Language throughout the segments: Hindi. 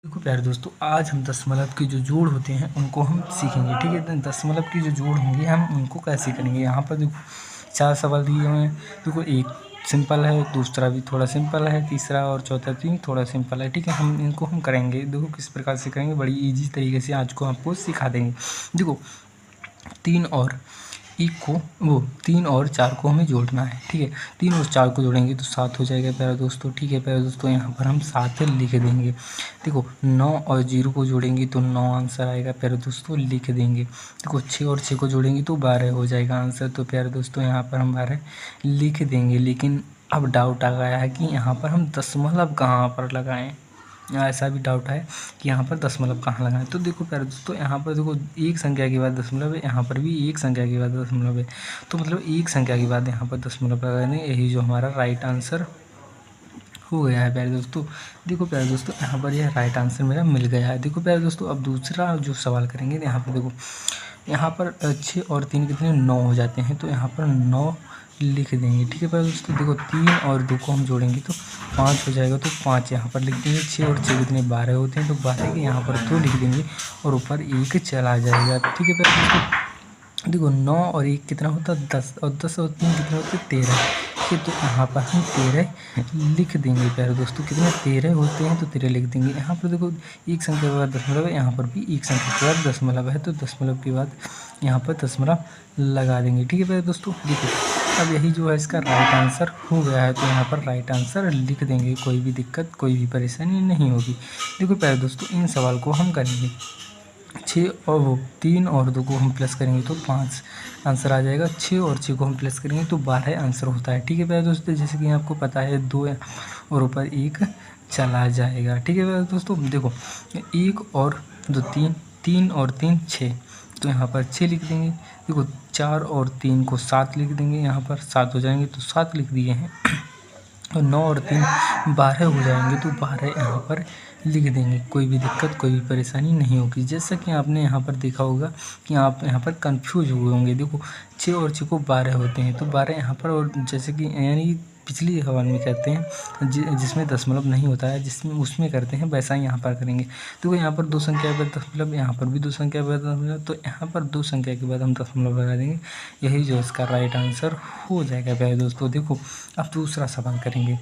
देखो प्यारे दोस्तों, आज हम दशमलव के जो जोड़ होते हैं उनको हम सीखेंगे। ठीक है, तो दशमलव की जो जोड़ होंगे हम उनको कैसे करेंगे। यहाँ पर देखो 4 सवाल दिए हुए हैं। देखो एक सिंपल है, दूसरा भी थोड़ा सिंपल है, तीसरा और चौथा भी थोड़ा सिंपल है। ठीक है, हम इनको हम करेंगे। देखो किस प्रकार से करेंगे, बड़ी ईजी तरीके से आज को आपको सिखा देंगे। देखो 3 और 1 को 3 और 4 को हमें जोड़ना है। ठीक है, 3 और 4 को जोड़ेंगे तो 7 हो जाएगा प्यारे दोस्तों। ठीक है प्यारे दोस्तों, यहाँ पर हम 7 लिख देंगे। देखो 9 और 0 को जोड़ेंगे तो 9 आंसर आएगा प्यारे दोस्तों, लिख देंगे। देखो 6 और 6 को जोड़ेंगे तो 12 हो जाएगा आंसर। तो प्यारे दोस्तों यहाँ पर हम 12 लिख देंगे। लेकिन अब डाउट आ गया है कि यहाँ पर हम दशमलव कहाँ पर लगाएं। ऐसा भी डाउट है कि यहाँ पर दशमलव कहाँ लगाएं। तो देखो प्यारे दोस्तों, यहाँ पर देखो एक संख्या के बाद दशमलव है, यहाँ पर भी एक संख्या के बाद दशमलव है। तो मतलब एक संख्या के बाद यहाँ पर दशमलव लगा देंगे। यही जो हमारा राइट आंसर हो गया है प्यारे दोस्तों। देखो प्यारे दोस्तों, यहाँ पर यह राइट आंसर मेरा मिल गया है। देखो प्यारे दोस्तों, अब दूसरा जो सवाल करेंगे, यहाँ पर देखो यहाँ पर 6 और 3 कितने 9 हो जाते हैं। तो यहाँ पर 9 लिख देंगे। ठीक है प्यारे दोस्तों, देखो 3 और 2 को हम जोड़ेंगे तो 5 हो जाएगा। तो 5 यहाँ पर लिख देंगे। 6 और 6 कितने 12 होते हैं। तो 12 के यहाँ पर 2 लिख देंगे और ऊपर 1 चला जाएगा। ठीक है प्यारे दोस्तों, देखो 9 और 1 कितना होता है 10, और 10 और 3 कितने होते हैं 13। ठीक है, तो यहाँ पर हम 13 लिख देंगे प्यारे दोस्तों। कितने 13 होते हैं तो 13 लिख देंगे। यहाँ पर देखो एक संख्या के बाद दशमलव है, यहाँ पर भी एक संख्या के बाद दशमलव है। तो दशमलव के बाद यहाँ पर दशमलव लगा देंगे। ठीक है प्यारे दोस्तों, देखो अब यही जो है इसका राइट आंसर हो गया है। तो यहाँ पर राइट आंसर लिख देंगे। कोई भी दिक्कत, कोई भी परेशानी नहीं होगी। देखो प्यारे दोस्तों, इन सवाल को हम करेंगे 6 और 3 और 2 को हम प्लस करेंगे तो 5 आंसर आ जाएगा। 6 और 6 को हम प्लस करेंगे तो 12 आंसर होता है। ठीक है प्यारे दोस्तों, जैसे कि आपको पता है 2 और ऊपर 1 चला जाएगा। ठीक है प्यारे दोस्तों, देखो 1 और 2 3, 3 और 3 6, तो यहाँ पर 6 लिख देंगे। देखो 4 और 3 को 7 लिख देंगे। यहाँ पर 7 हो जाएंगे तो 7 लिख दिए हैं। और 9 और 3 12 हो जाएंगे तो 12 यहाँ पर लिख देंगे। कोई भी दिक्कत, कोई भी परेशानी नहीं होगी। जैसा कि आपने यहाँ पर देखा होगा कि आप यहाँ पर कंफ्यूज हुए होंगे। देखो 6 और 6 को 12 होते हैं तो 12 यहाँ पर, और जैसे कि यानी पिछली सवाल में करते हैं जिसमें दशमलव नहीं होता है, जिसमें उसमें करते हैं, वैसा ही यहाँ पर करेंगे। तो यहाँ पर 2 संख्या के बाद दशमलव, यहाँ पर भी 2 संख्या के बाद दशमलव, तो यहाँ पर 2 संख्या के बाद हम दशमलव लगा देंगे। यही जो इसका राइट आंसर हो जाएगा प्यारे दोस्तों। देखो अब दूसरा सवाल करेंगे।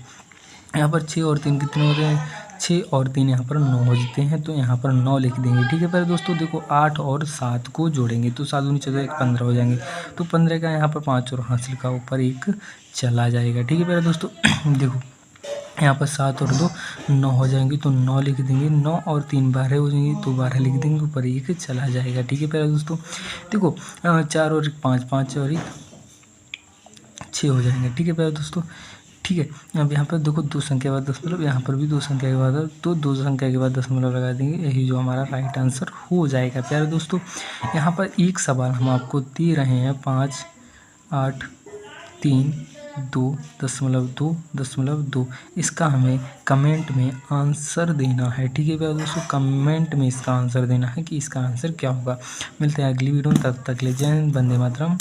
यहाँ पर 6 और 3 कितने होते हैं, 6 और 3 यहाँ पर 9 हो जाते हैं। तो यहाँ पर 9 लिख देंगे। ठीक है प्यारे दोस्तों, देखो 8 और 7 को जोड़ेंगे तो 7 दूनी 14 15 हो जाएंगे। तो 15 का यहाँ पर 5 और हासिल का ऊपर 1 चला जाएगा। ठीक है प्यारे दोस्तों, देखो यहाँ पर 7 और 2 9 हो जाएंगे तो 9 लिख देंगे। 9 और 3 12 हो जाएंगे तो 12 लिख देंगे, ऊपर 1 चला जाएगा। ठीक है प्यारे दोस्तों, देखो 4 और 1 5, 5 और 1 6 हो जाएंगे। ठीक है प्यारे दोस्तों, ठीक है। अब यहाँ पर देखो 2 संख्या के बाद दशमलव, यहाँ पर भी 2 संख्या के बाद, तो 2 संख्या के बाद दशमलव लगा देंगे। यही जो हमारा राइट आंसर हो जाएगा प्यारे दोस्तों। यहाँ पर एक सवाल हम आपको दे रहे हैं 5 8 3 2.2.2। इसका हमें कमेंट में आंसर देना है। ठीक है प्यारे दोस्तों, कमेंट में इसका आंसर देना है कि इसका आंसर क्या होगा। मिलते हैं अगली वीडियो में, तब तक ले जय हिंद, वंदे मातरम।